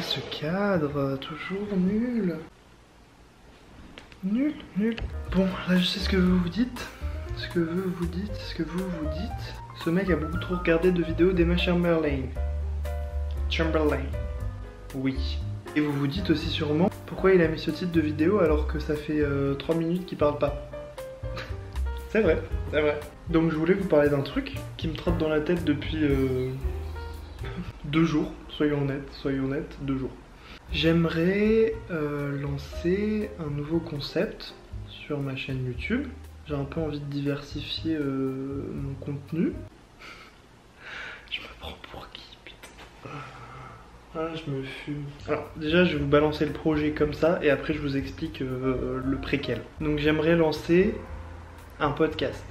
ce cadre, toujours nul. Nul, nul. Bon, là je sais ce que vous vous dites. Ce que vous vous dites, ce que vous vous dites. Ce mec a beaucoup trop regardé de vidéos d'Emma Chamberlain. Chamberlain. Oui. Et vous vous dites aussi sûrement pourquoi il a mis ce titre de vidéo alors que ça fait 3 minutes qu'il parle pas. C'est vrai, c'est vrai. Donc je voulais vous parler d'un truc qui me trotte dans la tête depuis 2 jours. Soyons honnêtes, 2 jours. J'aimerais lancer un nouveau concept sur ma chaîne YouTube. J'ai un peu envie de diversifier mon contenu. Je me prends pour qui, putain? Ah, je me fume. Alors déjà je vais vous balancer le projet comme ça et après je vous explique le préquel. Donc j'aimerais lancer un podcast.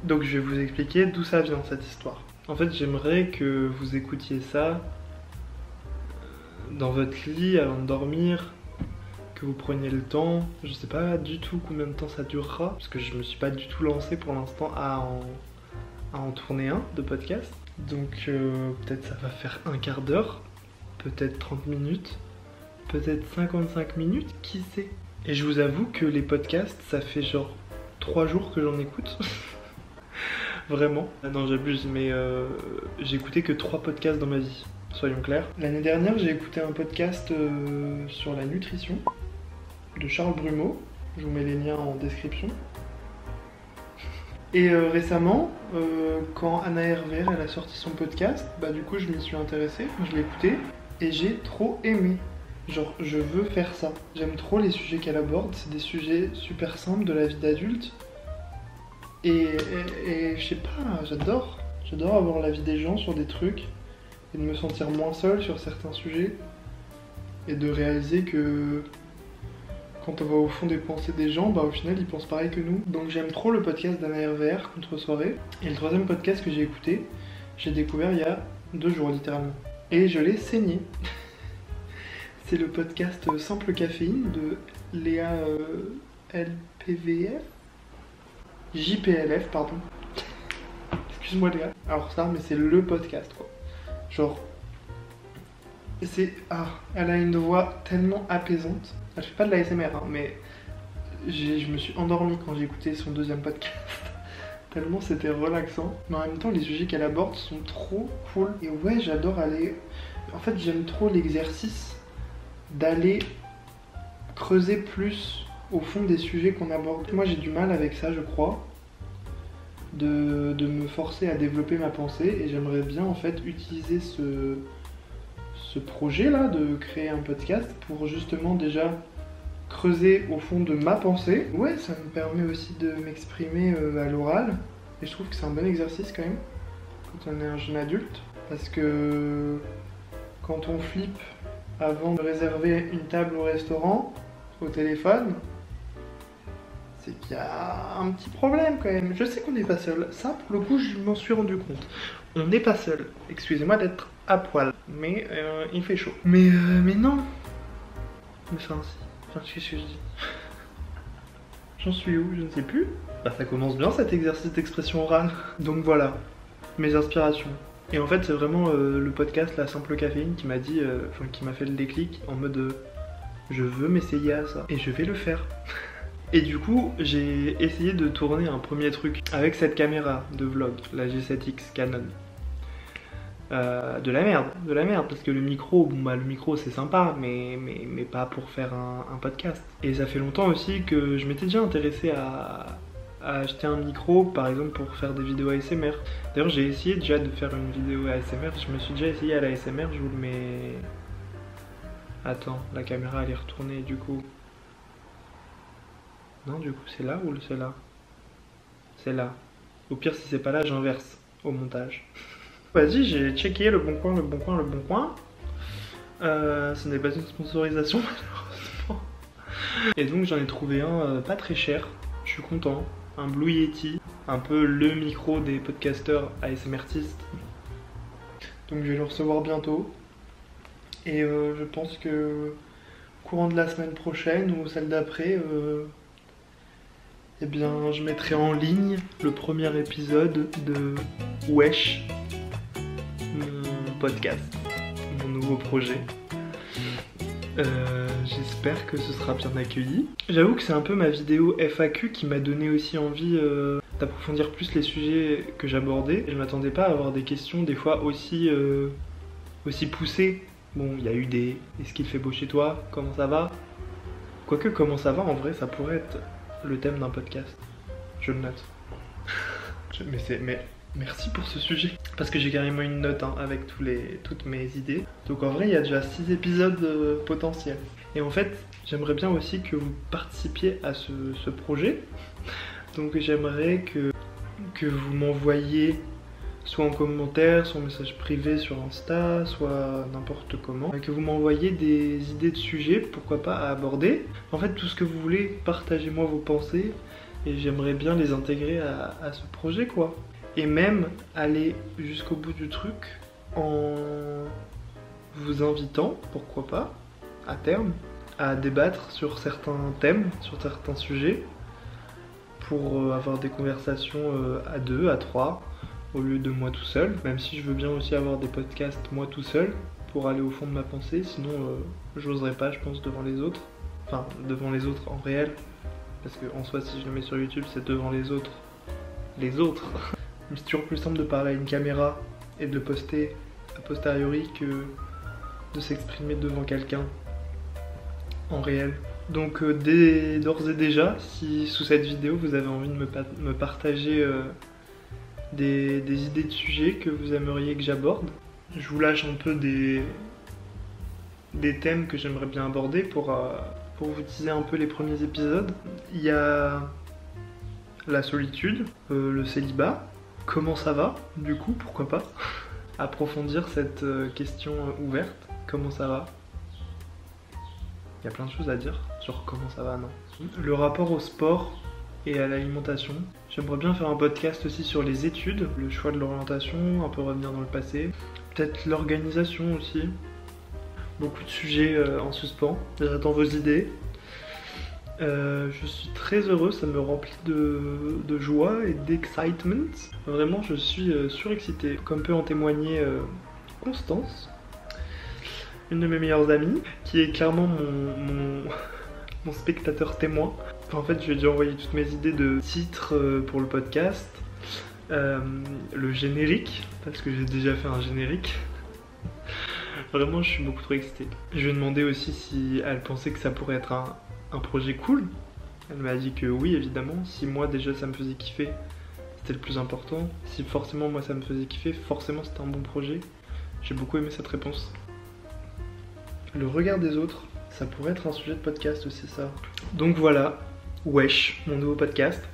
Donc je vais vous expliquer d'où ça vient cette histoire. En fait j'aimerais que vous écoutiez ça dans votre lit avant de dormir, que vous preniez le temps. Je sais pas du tout combien de temps ça durera parce que je me suis pas du tout lancé pour l'instant à en tourner un de podcast. Donc peut-être ça va faire un quart d'heure, peut-être 30 minutes, peut-être 55 minutes, qui sait. Et je vous avoue que les podcasts, ça fait genre 3 jours que j'en écoute. Vraiment. Ah non, j'abuse, mais j'ai écouté que 3 podcasts dans ma vie, soyons clairs. L'année dernière, j'ai écouté un podcast sur la nutrition de Charles Brumeau. Je vous mets les liens en description. Et récemment, quand Anna Hervé elle a sorti son podcast, bah du coup je m'y suis intéressée, je l'ai écouté et j'ai trop aimé. Genre je veux faire ça. J'aime trop les sujets qu'elle aborde, c'est des sujets super simples de la vie d'adulte. Et je sais pas, j'adore. J'adore avoir l'avis des gens sur des trucs et de me sentir moins seul sur certains sujets et de réaliser que quand on va au fond des pensées des gens, bah au final ils pensent pareil que nous. Donc j'aime trop le podcast d'Anna RVR, Contre-soirée. Et le 3e podcast que j'ai écouté, j'ai découvert il y a 2 jours littéralement. Et je l'ai saigné. C'est le podcast Simple Caféine de Léa LPVF JPLF, pardon. Excuse-moi Léa. Alors ça, mais c'est le podcast quoi. Genre, c'est... Ah, elle a une voix tellement apaisante. Elle fait pas de l'ASMR, hein, mais je me suis endormi quand j'ai écouté son 2e podcast. Tellement c'était relaxant. Mais en même temps, les sujets qu'elle aborde sont trop cool. Et ouais, j'adore aller... En fait, j'aime trop l'exercice d'aller creuser plus au fond des sujets qu'on aborde. Moi, j'ai du mal avec ça, je crois. De me forcer à développer ma pensée. Et j'aimerais bien, en fait, utiliser ce projet-là de créer un podcast pour justement déjà creuser au fond de ma pensée. Ouais, ça me permet aussi de m'exprimer à l'oral. Et je trouve que c'est un bon exercice quand même, quand on est un jeune adulte. Parce que quand on flippe avant de réserver une table au restaurant, au téléphone, c'est qu'il y a un petit problème quand même. Je sais qu'on n'est pas seul. Ça, pour le coup, je m'en suis rendu compte. On n'est pas seul. Excusez-moi d'être à poil, mais il fait chaud. Mais non. Mais enfin, si. Enfin, qu'est-ce que je dis? J'en suis où? Je ne sais plus. Bah, ça commence bien cet exercice d'expression orale. Donc voilà, mes inspirations. Et en fait, c'est vraiment le podcast La Simple Caféine qui m'a dit, enfin, qui m'a fait le déclic en mode je veux m'essayer à ça et je vais le faire. Et du coup, j'ai essayé de tourner un premier truc avec cette caméra de vlog, la G7X Canon. De la merde, parce que le micro, bon bah le micro c'est sympa, mais pas pour faire un podcast. Et ça fait longtemps aussi que je m'étais déjà intéressé à acheter un micro, par exemple pour faire des vidéos ASMR. D'ailleurs j'ai essayé déjà de faire une vidéo ASMR, je me suis déjà essayé à la ASMR, je vous le mets... Attends, la caméra elle est retournée du coup. Non, du coup c'est là ou c'est là? C'est là. Au pire si c'est pas là, j'inverse au montage. Vas-y, j'ai checké le bon coin. Ce n'est pas une sponsorisation malheureusement. Et donc j'en ai trouvé un pas très cher, je suis content. Un Blue Yeti, un peu le micro des podcasteurs ASMRtistes. Donc je vais le recevoir bientôt. Et je pense que courant de la semaine prochaine ou celle d'après, eh bien je mettrai en ligne le premier épisode de Wesh, mon podcast. mon nouveau projet. J'espère que ce sera bien accueilli. J'avoue que c'est un peu ma vidéo FAQ qui m'a donné aussi envie d'approfondir plus les sujets que j'abordais. Je m'attendais pas à avoir des questions des fois aussi poussées. Bon, il y a eu des « est-ce qu'il fait beau chez toi? Comment ça va ?» Quoique comment ça va, en vrai, ça pourrait être le thème d'un podcast. Je le note. Mais merci pour ce sujet. Parce que j'ai carrément une note avec toutes mes idées. Donc en vrai, il y a déjà 6 épisodes potentiels. Et en fait, j'aimerais bien aussi que vous participiez à ce projet. Donc j'aimerais que vous m'envoyiez soit en commentaire, soit en message privé sur Insta, soit n'importe comment. Que vous m'envoyiez des idées de sujets, pourquoi pas, à aborder. En fait, tout ce que vous voulez, partagez-moi vos pensées. Et j'aimerais bien les intégrer à ce projet, quoi. Et même aller jusqu'au bout du truc en vous invitant, pourquoi pas, à terme, à débattre sur certains thèmes, sur certains sujets, pour avoir des conversations à 2, à 3, au lieu de moi tout seul, même si je veux bien aussi avoir des podcasts moi tout seul, pour aller au fond de ma pensée, sinon j'oserais pas, je pense, devant les autres. Enfin, devant les autres en réel, parce que en soi, si je le mets sur YouTube, c'est devant les autres. Les autres. C'est toujours plus simple de parler à une caméra et de le poster a posteriori que de s'exprimer devant quelqu'un en réel. Donc d'ores et déjà, si sous cette vidéo vous avez envie de me partager des idées de sujets que vous aimeriez que j'aborde, je vous lâche un peu des thèmes que j'aimerais bien aborder pour vous teaser un peu les premiers épisodes. Il y a la solitude, le célibat. Comment ça va, du coup, pourquoi pas approfondir cette question ouverte. Comment ça va? Il y a plein de choses à dire sur comment ça va, non? Le rapport au sport et à l'alimentation. J'aimerais bien faire un podcast aussi sur les études, le choix de l'orientation, un peu revenir dans le passé. Peut-être l'organisation aussi. Beaucoup de sujets en suspens. J'attends vos idées. Je suis très heureux, ça me remplit de joie et d'excitement. Vraiment, je suis surexcité. Comme peut en témoigner Constance, une de mes meilleures amies, qui est clairement mon spectateur témoin. En fait, je lui ai déjà envoyé toutes mes idées de titres pour le podcast, le générique, parce que j'ai déjà fait un générique. Vraiment, je suis beaucoup trop excité. Je lui ai demandé aussi si elle pensait que ça pourrait être un projet cool. Elle m'a dit que oui, évidemment. Si moi déjà ça me faisait kiffer, c'était le plus important. Si forcément moi ça me faisait kiffer, forcément c'était un bon projet. J'ai beaucoup aimé cette réponse. Le regard des autres, ça pourrait être un sujet de podcast aussi, ça. Donc voilà, Wesh, mon nouveau podcast.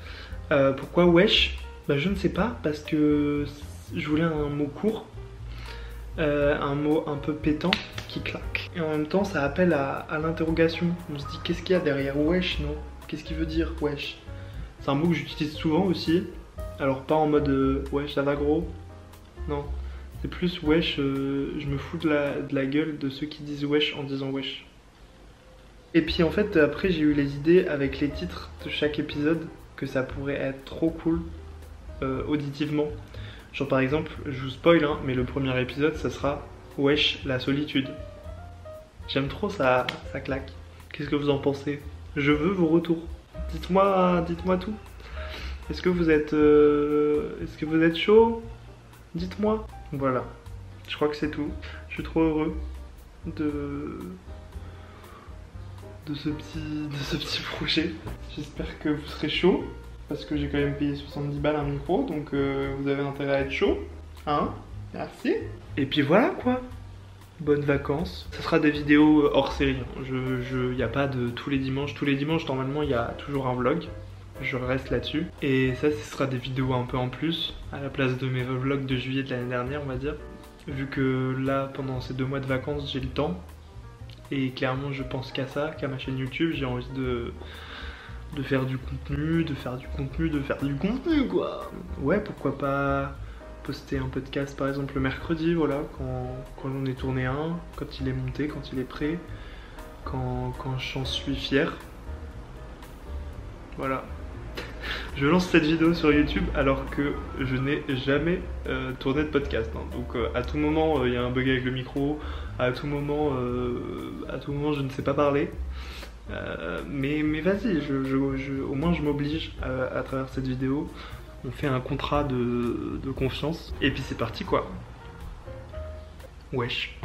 Pourquoi Wesh? Bah je ne sais pas, parce que je voulais un mot court, un mot un peu pétant qui claque. Et en même temps ça appelle à l'interrogation. On se dit qu'est-ce qu'il y a derrière Wesh, non? Qu'est-ce qu'il veut dire Wesh? C'est un mot que j'utilise souvent aussi. Alors pas en mode Wesh ça va gros. Non. C'est plus Wesh, je me fous de la gueule de ceux qui disent Wesh en disant Wesh. Et puis en fait après j'ai eu les idées avec les titres de chaque épisode que ça pourrait être trop cool auditivement. Genre par exemple, je vous spoil mais le premier épisode ça sera Wesh la solitude. J'aime trop ça claque. Qu'est-ce que vous en pensez? Je veux vos retours. Dites-moi tout. Est-ce que vous êtes chaud? Dites-moi. Voilà. Je crois que c'est tout. Je suis trop heureux de ce petit projet. J'espère que vous serez chaud. Parce que j'ai quand même payé 70 balles un micro. Donc vous avez intérêt à être chaud. Hein? Merci. Et puis voilà quoi. Bonnes vacances. Ça sera des vidéos hors série. Il n'y a pas de tous les dimanches. Tous les dimanches, normalement, il y a toujours un vlog. Je reste là-dessus. Et ça, ce sera des vidéos un peu en plus, à la place de mes vlogs de juillet de l'année dernière, on va dire. Vu que là, pendant ces 2 mois de vacances, j'ai le temps. Et clairement, je pense qu'à ça, qu'à ma chaîne YouTube. J'ai envie de faire du contenu, de faire du contenu, quoi. Ouais, pourquoi pas poster un podcast par exemple le mercredi, voilà, quand j'en ai tourné un, quand il est monté, quand il est prêt, quand j'en suis fier. Voilà. Je lance cette vidéo sur YouTube alors que je n'ai jamais tourné de podcast. Hein. Donc à tout moment il y a un bug avec le micro, à tout moment je ne sais pas parler. Mais vas-y, au moins je m'oblige à travers cette vidéo. On fait un contrat de confiance. Et puis c'est parti quoi. Wesh.